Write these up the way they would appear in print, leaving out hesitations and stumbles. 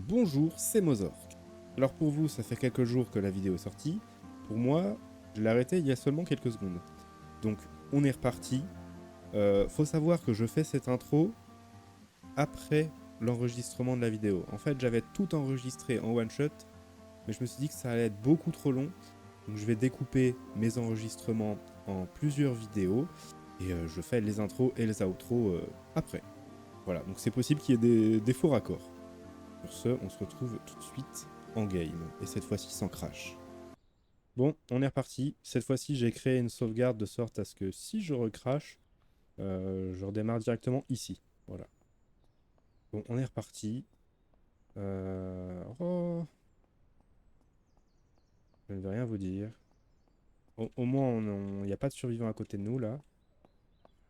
Bonjour, c'est Mozork. Alors pour vous, ça fait quelques jours que la vidéo est sortie. Pour moi, je l'ai arrêtée il y a seulement quelques secondes. Donc on est reparti. Faut savoir que je fais cette intro après l'enregistrement de la vidéo. En fait, j'avais tout enregistré en one shot, mais je me suis dit que ça allait être beaucoup trop long. Donc je vais découper mes enregistrements en plusieurs vidéos et je fais les intros et les outros après. Voilà, donc c'est possible qu'il y ait des faux raccords. Pour ce, on se retrouve tout de suite en game, et cette fois-ci sans crash. Bon, on est reparti. Cette fois-ci, j'ai créé une sauvegarde de sorte à ce que si je recrache, je redémarre directement ici. Voilà. Bon, on est reparti. Oh, je ne vais rien vous dire. Au moins, il n'y a pas de survivants à côté de nous, là.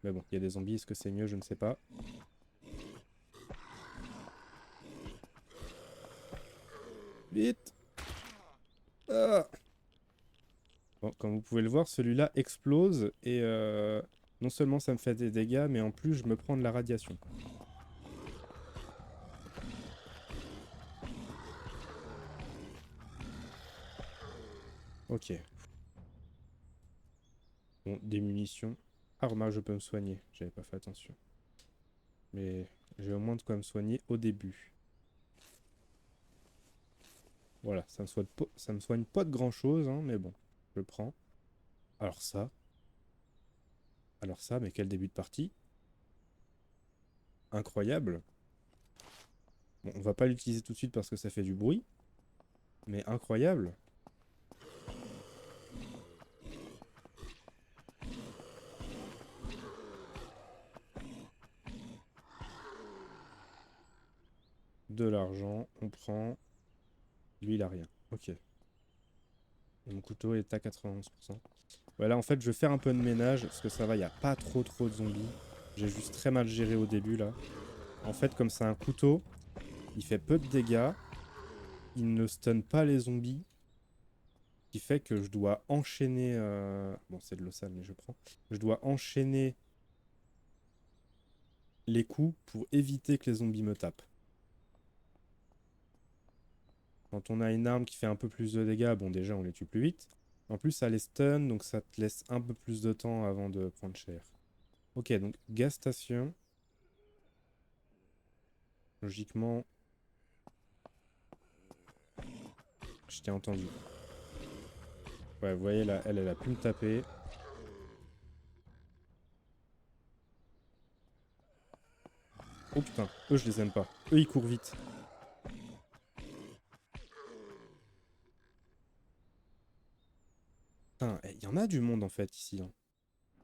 Mais bon, il y a des zombies, est-ce que c'est mieux? Je ne sais pas. Vite! Ah! Bon, comme vous pouvez le voir, celui-là explose, et non seulement ça me fait des dégâts, mais en plus, je me prends de la radiation. Ok. Bon, des munitions. Ah, remarque, je peux me soigner. J'avais pas fait attention. Mais j'ai au moins de quoi me soigner au début. Voilà, ça me soigne pas de grand chose, hein, mais bon, je prends. Alors ça. Alors ça, mais quel début de partie. Incroyable. Bon, on va pas l'utiliser tout de suite parce que ça fait du bruit. Mais incroyable. De l'argent, on prend. Lui, il a rien. Ok. Et mon couteau est à 91%. Voilà, en fait, je vais faire un peu de ménage, parce que ça va, il n'y a pas trop de zombies. J'ai juste très mal géré au début, là. En fait, comme c'est un couteau, il fait peu de dégâts. Il ne stun pas les zombies. Ce qui fait que je dois enchaîner... Bon, c'est de l'eau sale, mais je prends. Je dois enchaîner les coups pour éviter que les zombies me tapent. Quand on a une arme qui fait un peu plus de dégâts, bon, déjà, on les tue plus vite. En plus, ça les stun, donc ça te laisse un peu plus de temps avant de prendre cher. Ok, donc gas station. Logiquement, je t'ai entendu. Ouais, vous voyez là, elle a pu me taper. Oh putain, eux je les aime pas. Eux ils courent vite. Putain, il y en a du monde en fait ici, hein.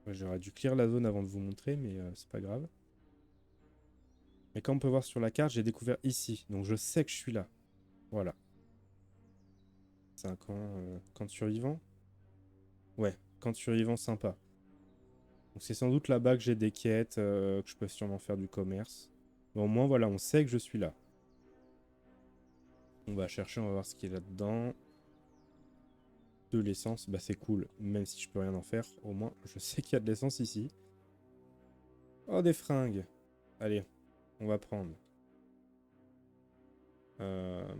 Ouais, j'aurais dû clear la zone avant de vous montrer, mais c'est pas grave. Mais comme on peut voir sur la carte, j'ai découvert ici. Donc je sais que je suis là. Voilà. C'est un camp de survivants. Ouais, camp de survivants sympa. Donc c'est sans doute là-bas que j'ai des quêtes, que je peux sûrement faire du commerce. Mais au moins voilà, on sait que je suis là. On va chercher, on va voir ce qu'il y a là-dedans. De l'essence, bah c'est cool. Même si je peux rien en faire, au moins je sais qu'il y a de l'essence ici. Oh, des fringues. Allez, on va prendre. Euh,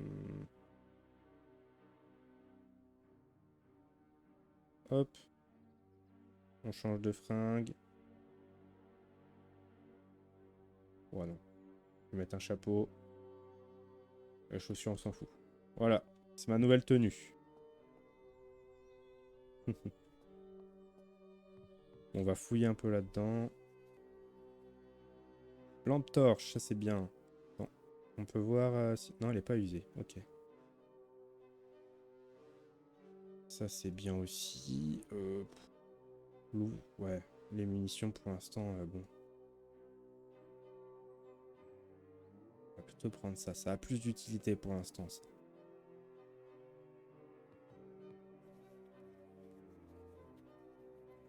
Hop, on change de fringue. Ouais, non. Je vais mettre un chapeau. Les chaussures, on s'en fout. Voilà, c'est ma nouvelle tenue. On va fouiller un peu là-dedans. Lampe torche, ça c'est bien. Bon, on peut voir si... Non, elle est pas usée. Ok. Ça c'est bien aussi. Ouais, les munitions pour l'instant, bon. On va plutôt prendre ça. Ça a plus d'utilité pour l'instant, ça.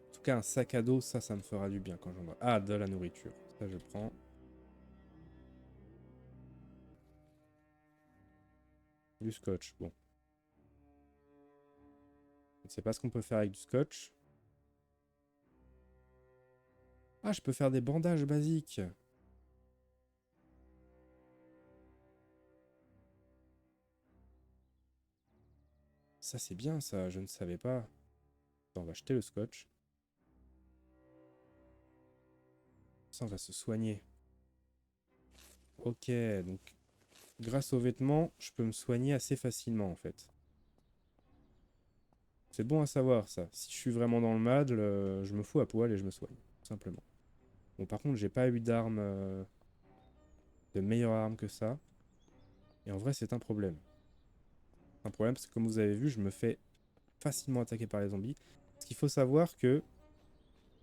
En tout cas, un sac à dos, ça me fera du bien quand j'en aurai. Ah, de la nourriture. Ça, je prends. Du scotch, bon. Je ne sais pas ce qu'on peut faire avec du scotch. Ah, je peux faire des bandages basiques. Ça, c'est bien, ça. Je ne savais pas. Attends, on va jeter le scotch. Ça, on va se soigner. Ok, donc grâce aux vêtements, je peux me soigner assez facilement, en fait. C'est bon à savoir, ça. Si je suis vraiment dans le mal, je me fous à poil et je me soigne, tout simplement. Bon, par contre, j'ai pas eu d'arme, de meilleure arme que ça. Et en vrai, c'est un problème. Un problème parce que comme vous avez vu, je me fais facilement attaquer par les zombies. Parce qu'il faut savoir que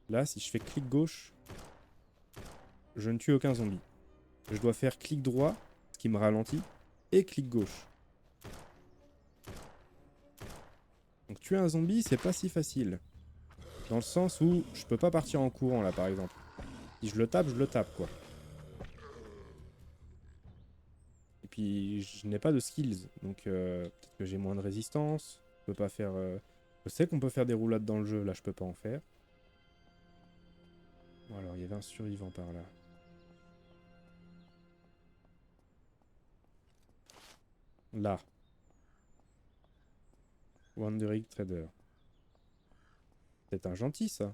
là, si je fais clic gauche, je ne tue aucun zombie. Je dois faire clic droit, ce qui me ralentit, et clic gauche. Donc tuer un zombie, c'est pas si facile. Dans le sens où je peux pas partir en courant là, par exemple. Si je le tape, quoi. Et puis, je n'ai pas de skills, donc peut-être que j'ai moins de résistance. Je peux pas faire... Je sais qu'on peut faire des roulades dans le jeu, là je peux pas en faire. Bon alors, il y avait un survivant par là. Là. Wandering Trader. C'est un gentil, ça.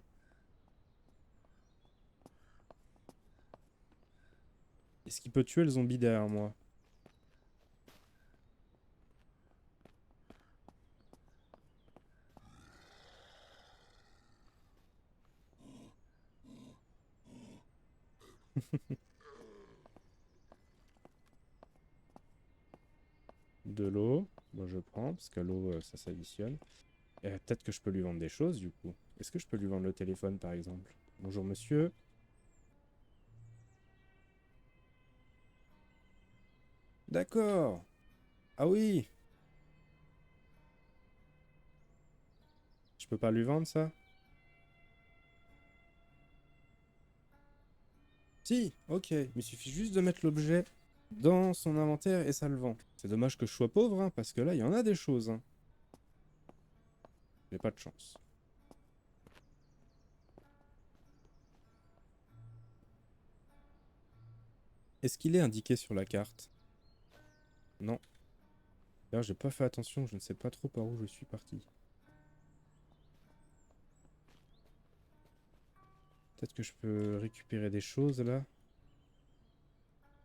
Est-ce qu'il peut tuer le zombie derrière moi? De l'eau. Bon, je prends, parce que l'eau, ça s'additionne. Peut-être que je peux lui vendre des choses, du coup. Est-ce que je peux lui vendre le téléphone, par exemple? Bonjour, monsieur. D'accord. Ah oui. Je peux pas lui vendre ça? Si, ok. Il me suffit juste de mettre l'objet dans son inventaire et ça le vend. C'est dommage que je sois pauvre, hein, parce que là, il y en a des choses. Hein. J'ai pas de chance. Est-ce qu'il est indiqué sur la carte? Non. D'ailleurs, j'ai pas fait attention, je ne sais pas trop par où je suis parti. Peut-être que je peux récupérer des choses là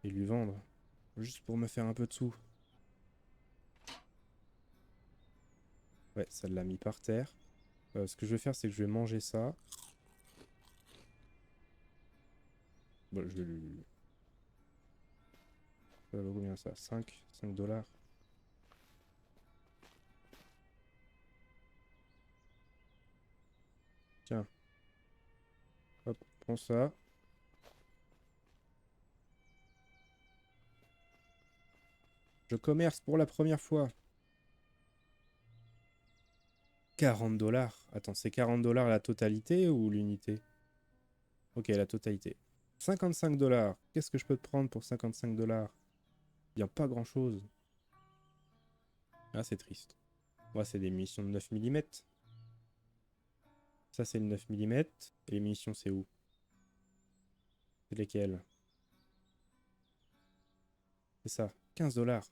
et lui vendre. Juste pour me faire un peu de sous. Ouais, ça l'a mis par terre. Ce que je vais faire, c'est que je vais manger ça. Bon, je vais lui... Ça vaut combien ça? 5 dollars. Tiens, hop, prends ça. Je commerce pour la première fois. 40 dollars. Attends, c'est 40 dollars la totalité ou l'unité? Ok, la totalité. 55 dollars. Qu'est-ce que je peux te prendre pour 55 dollars? Il n'y a pas grand-chose. Ah, c'est triste. Moi, c'est des munitions de 9 mm. Ça, c'est le 9 mm. Et les munitions, c'est où? C'est lesquelles? C'est ça. 15 dollars.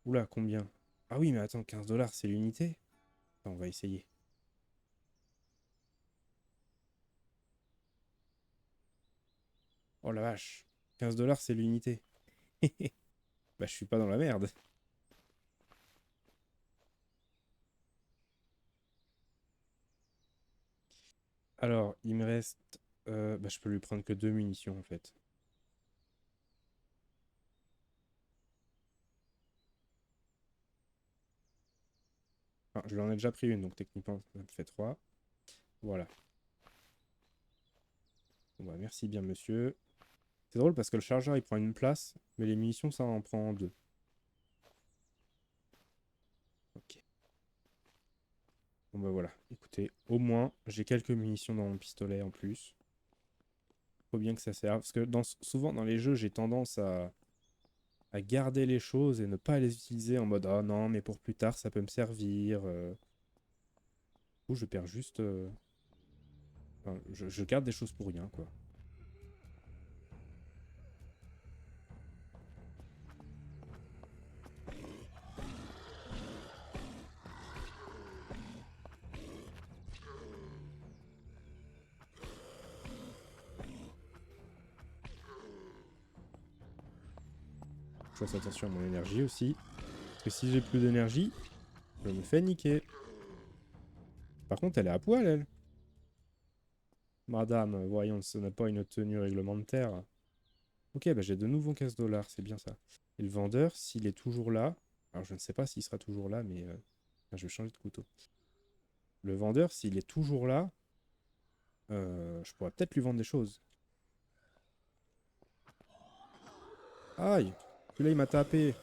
Oula, combien? Ah oui, mais attends, 15 dollars, c'est l'unité? Attends, on va essayer. Oh la vache. 15 dollars, c'est l'unité. Bah, je suis pas dans la merde. Alors, il me reste... bah, je peux lui prendre que deux munitions, en fait. Enfin, je lui en ai déjà pris une, donc techniquement, ça me fait 3. Voilà. Bon, bah, merci bien, monsieur. C'est drôle parce que le chargeur, il prend une place, mais les munitions, ça en prend deux. Ok. Bon, bah voilà. Écoutez, au moins, j'ai quelques munitions dans mon pistolet en plus. Faut bien que ça serve. Parce que souvent, dans les jeux, j'ai tendance à garder les choses et ne pas les utiliser en mode «Ah non, mais pour plus tard, ça peut me servir. Ou je perds juste... enfin, je garde des choses pour rien, quoi. Je fasse attention à mon énergie aussi. Parce que si j'ai plus d'énergie, je me fais niquer. Par contre, elle est à poil, elle. Madame, voyons, ce n'est pas une tenue réglementaire. Ok, bah j'ai de nouveaux 15 $, c'est bien ça. Et le vendeur, s'il est toujours là... Alors, je ne sais pas s'il sera toujours là, mais... je vais changer de couteau. Le vendeur, s'il est toujours là, je pourrais peut-être lui vendre des choses. Aïe! Celui-là, il m'a tapé.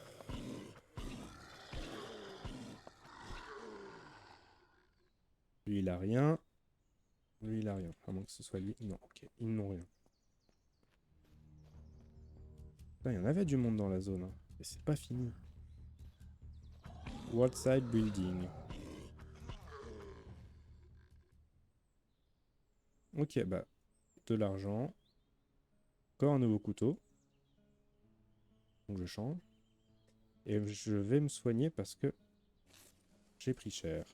Lui, il a rien. Lui, il a rien. À moins que ce soit lui. Non, ok. Ils n'ont rien. Putain, il y en avait du monde dans la zone. Hein. Et c'est pas fini. Outside building. Ok, bah, de l'argent. Encore un nouveau couteau. Donc je change. Et je vais me soigner parce que j'ai pris cher.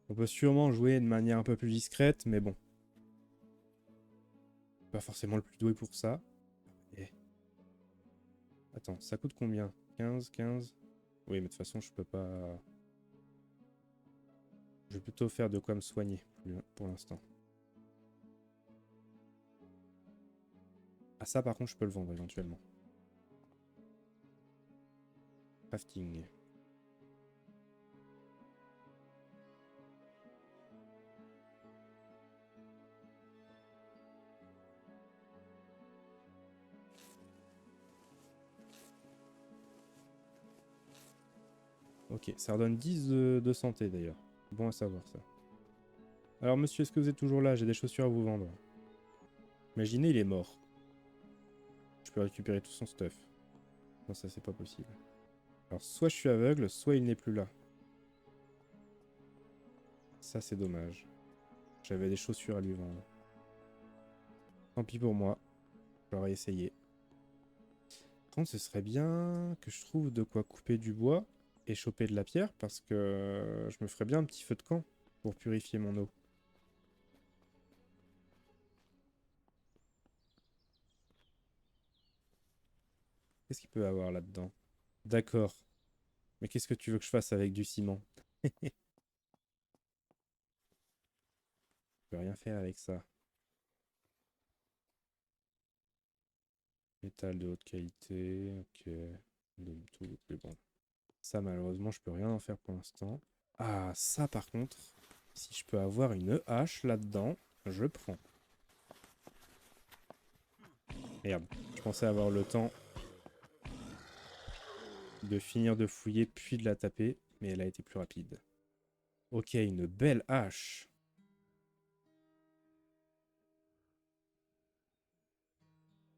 On peut sûrement jouer de manière un peu plus discrète, mais bon. Pas forcément le plus doué pour ça. Et... Attends, ça coûte combien? 15, 15? Oui, mais de toute façon, je peux pas... Je vais plutôt faire de quoi me soigner pour l'instant. Ah, ça, par contre, je peux le vendre éventuellement. Crafting. Ok, ça redonne 10 de santé d'ailleurs. Bon à savoir ça. Alors monsieur, est-ce que vous êtes toujours là? J'ai des chaussures à vous vendre. Imaginez, il est mort. Je peux récupérer tout son stuff. Non, ça c'est pas possible. Alors soit je suis aveugle, soit il n'est plus là. Ça c'est dommage. J'avais des chaussures à lui vendre. Tant pis pour moi. J'aurais essayé. Par contre, ce serait bien que je trouve de quoi couper du bois et choper de la pierre parce que je me ferais bien un petit feu de camp pour purifier mon eau. Qu'est-ce qu'il peut y avoir là-dedans? D'accord. Mais qu'est-ce que tu veux que je fasse avec du ciment? Je peux rien faire avec ça. Métal de haute qualité, ok. Tout, mais bon. Ça, malheureusement, je peux rien en faire pour l'instant. Ah, ça, par contre, si je peux avoir une hache là-dedans, je prends. Merde, je pensais avoir le temps de finir de fouiller puis de la taper, mais elle a été plus rapide. Ok, une belle hache.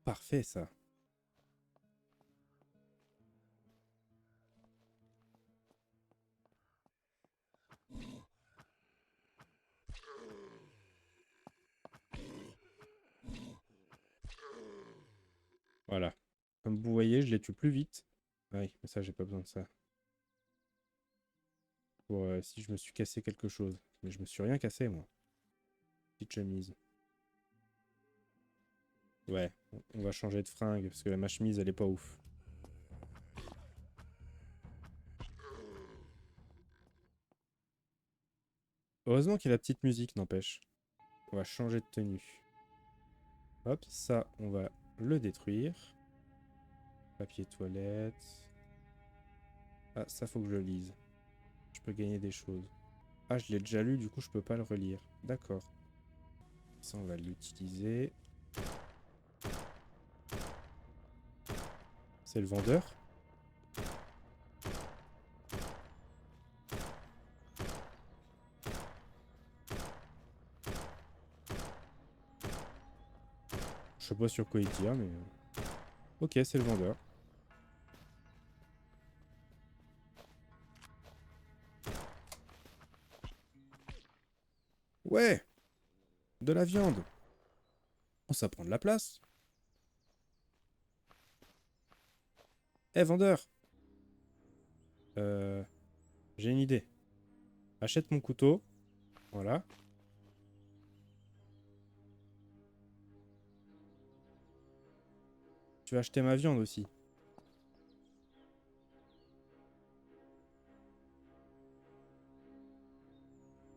Parfait, ça. Voilà. Comme vous voyez, je les tue plus vite. Ah oui, mais ça, j'ai pas besoin de ça. Pour si je me suis cassé quelque chose. Mais je me suis rien cassé, moi. Petite chemise. Ouais, on va changer de fringue, parce que ma chemise, elle est pas ouf. Heureusement qu'il y a la petite musique, n'empêche. On va changer de tenue. Hop, ça, on va le détruire. Papier toilette. Ah, ça, faut que je le lise. Je peux gagner des choses. Ah, je l'ai déjà lu, du coup, je peux pas le relire. D'accord. Ça, on va l'utiliser. C'est le vendeur. Je sais pas sur quoi il tire, mais... Ok, c'est le vendeur. Ouais! De la viande! Oh, ça prend de la place! Eh, vendeur! Euh... J'ai une idée. Achète mon couteau. Voilà. Tu vas acheter ma viande aussi.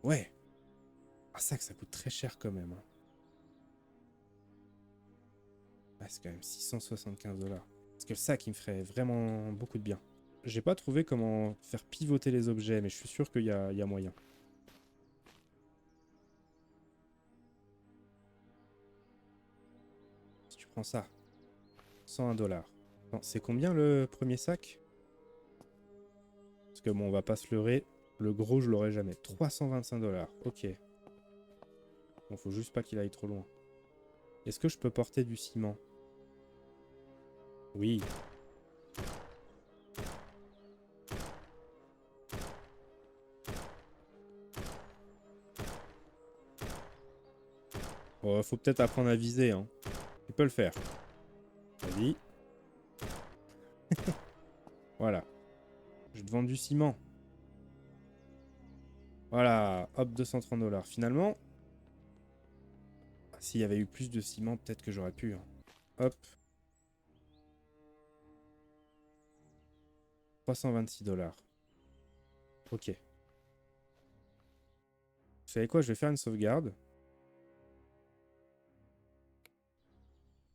Ouais. Ah, ça que ça coûte très cher quand même. Hein. Ah, c'est quand même 675 $. Parce que le sac, il me ferait vraiment beaucoup de bien. J'ai pas trouvé comment faire pivoter les objets, mais je suis sûr qu'il y a moyen. Si tu prends ça, 101 $. C'est combien le premier sac? Parce que bon, on va pas se leurrer. Le gros, je l'aurai jamais. 325 $. Ok. Bon, faut juste pas qu'il aille trop loin. Est-ce que je peux porter du ciment? Oui. Bon, faut peut-être apprendre à viser, hein. Tu peux le faire. Vas-y. Voilà. Je vais te vendre du ciment. Voilà. Hop, 230 $. Finalement, s'il y avait eu plus de ciment, peut-être que j'aurais pu. Hein. Hop. 326 $. Ok. Vous savez quoi? Je vais faire une sauvegarde.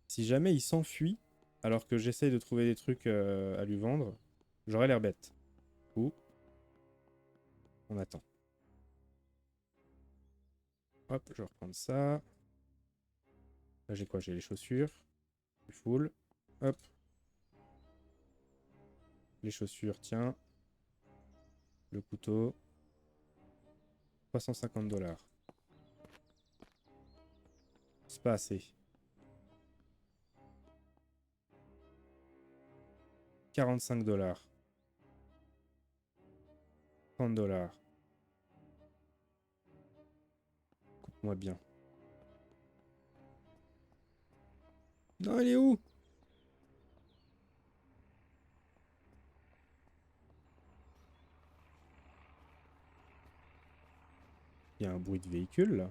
Si jamais il s'enfuit, alors que j'essaye de trouver des trucs à lui vendre, j'aurais l'air bête. Ou on attend. Hop, je vais reprendre ça. Là, j'ai quoi? J'ai les chaussures. Full. Hop. Les chaussures, tiens. Le couteau. 350 $. C'est pas assez. 45 $. 30 $. Coupe-moi bien. Non, il est où? Il y a un bruit de véhicule, là.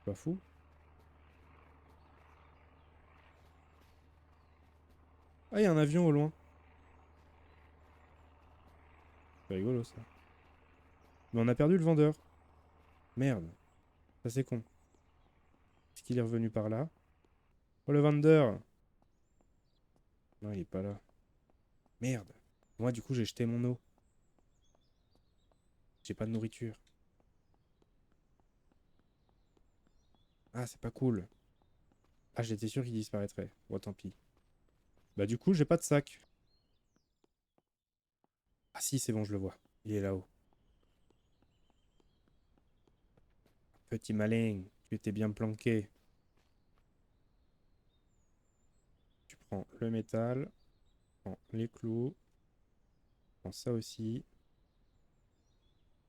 Pas fou. Ah, il y a un avion au loin. C'est rigolo, ça. Mais on a perdu le vendeur. Merde. Ça, c'est con. Est-ce qu'il est revenu par là? Oh, le vendeur! Non, il est pas là. Merde. Moi, du coup, j'ai jeté mon eau. J'ai pas de nourriture. Ah, c'est pas cool. Ah, j'étais sûr qu'il disparaîtrait. Bon, tant pis. Bah, du coup, j'ai pas de sac. Ah, si, c'est bon, je le vois. Il est là-haut. Petit malin, tu étais bien planqué. Tu prends le métal, tu prends les clous, tu prends ça aussi.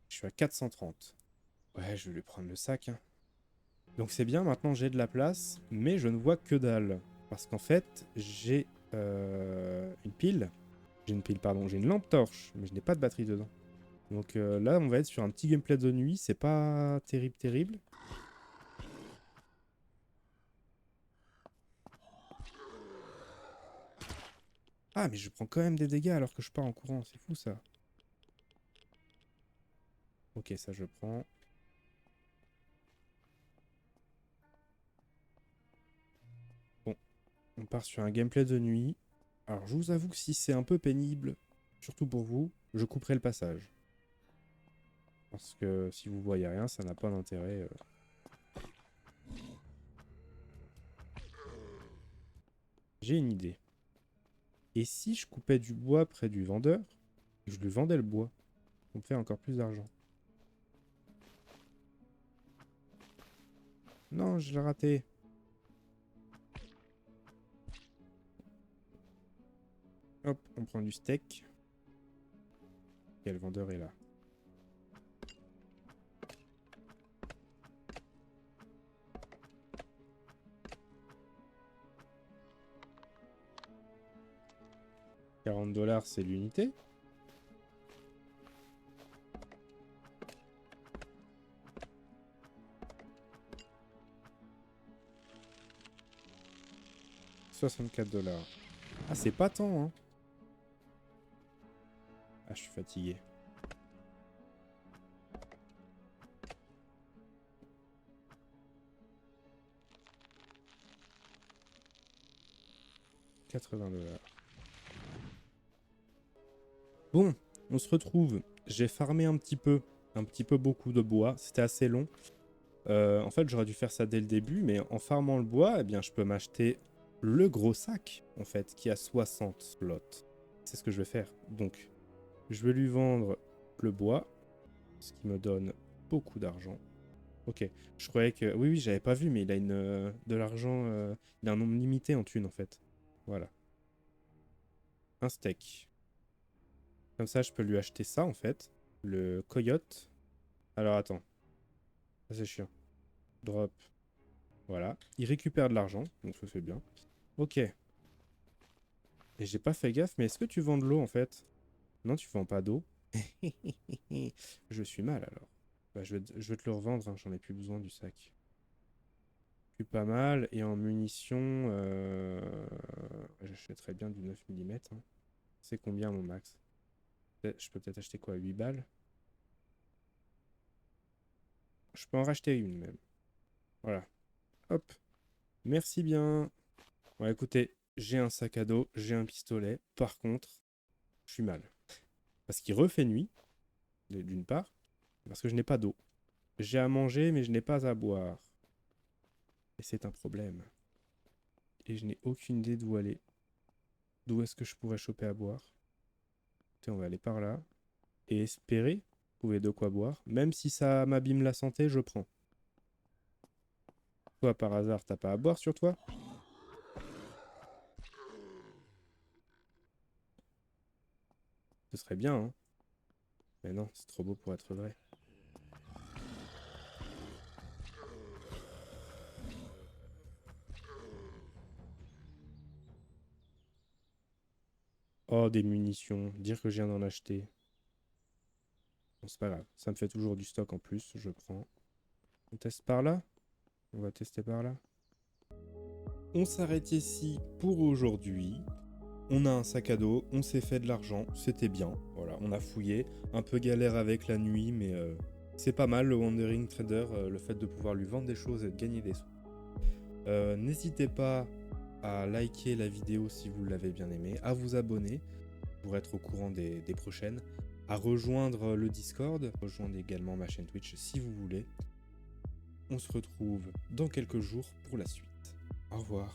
Je suis à 430. Ouais, je vais lui prendre le sac. Hein. Donc c'est bien, maintenant j'ai de la place, mais je ne vois que dalle. Parce qu'en fait, j'ai une pile. J'ai une pile, pardon, j'ai une lampe torche, mais je n'ai pas de batterie dedans. Donc là, on va être sur un petit gameplay de nuit, c'est pas terrible, terrible. Ah, mais je prends quand même des dégâts alors que je pars en courant, c'est fou ça. Ok, ça je prends. Bon, on part sur un gameplay de nuit. Alors je vous avoue que si c'est un peu pénible, surtout pour vous, je couperai le passage. Parce que si vous voyez rien, ça n'a pas d'intérêt. J'ai une idée. Et si je coupais du bois près du vendeur, et que je lui vendais le bois, on me fait encore plus d'argent. Non, je l'ai raté. Hop, on prend du steak. Et le vendeur est là. $40, c'est l'unité. $64. Ah, c'est pas tant, hein. Ah, je suis fatigué. $80. Bon, on se retrouve. J'ai farmé un petit peu beaucoup de bois. C'était assez long. En fait, j'aurais dû faire ça dès le début, mais en farmant le bois, eh bien, je peux m'acheter le gros sac, en fait, qui a 60 slots. C'est ce que je vais faire. Donc, je vais lui vendre le bois, ce qui me donne beaucoup d'argent. Ok, je croyais que... Oui, oui, j'avais pas vu, mais il a de l'argent... il a un nombre limité en thunes, en fait. Voilà. Un steak. Comme ça, je peux lui acheter ça, en fait. Le coyote. Alors, attends. Ça, c'est chiant. Drop. Voilà. Il récupère de l'argent, donc ça fait bien. Ok. Et j'ai pas fait gaffe, mais est-ce que tu vends de l'eau, en fait? Non, tu vends pas d'eau. Je suis mal, alors. Bah, je vais te le revendre, hein, j'en ai plus besoin du sac. Plus pas mal, et en munitions... J'achèterais bien du 9 mm. Hein. C'est combien, mon max? Je peux peut-être acheter quoi, 8 balles? Je peux en racheter une, même. Voilà. Hop. Merci bien. Bon, écoutez, j'ai un sac à dos, j'ai un pistolet. Par contre, je suis mal. Parce qu'il refait nuit, d'une part, parce que je n'ai pas d'eau. J'ai à manger, mais je n'ai pas à boire. Et c'est un problème. Et je n'ai aucune idée d'où aller. D'où est-ce que je pourrais choper à boire? Écoutez, on va aller par là. Et espérer trouver de quoi boire. Même si ça m'abîme la santé, je prends. Toi, par hasard, t'as pas à boire sur toi? Ce serait bien, hein. Mais non, c'est trop beau pour être vrai. Oh, des munitions. Dire que je viens d'en acheter. Bon, c'est pas grave. Ça me fait toujours du stock en plus. Je prends. On teste par là? On va tester par là. On s'arrête ici pour aujourd'hui. On a un sac à dos, on s'est fait de l'argent, c'était bien. Voilà, on a fouillé. Un peu galère avec la nuit, mais c'est pas mal le Wandering Trader, le fait de pouvoir lui vendre des choses et de gagner des sous. N'hésitez pas à liker la vidéo si vous l'avez bien aimé, à vous abonner pour être au courant des prochaines, à rejoindre le Discord, rejoindre également ma chaîne Twitch si vous voulez. On se retrouve dans quelques jours pour la suite. Au revoir.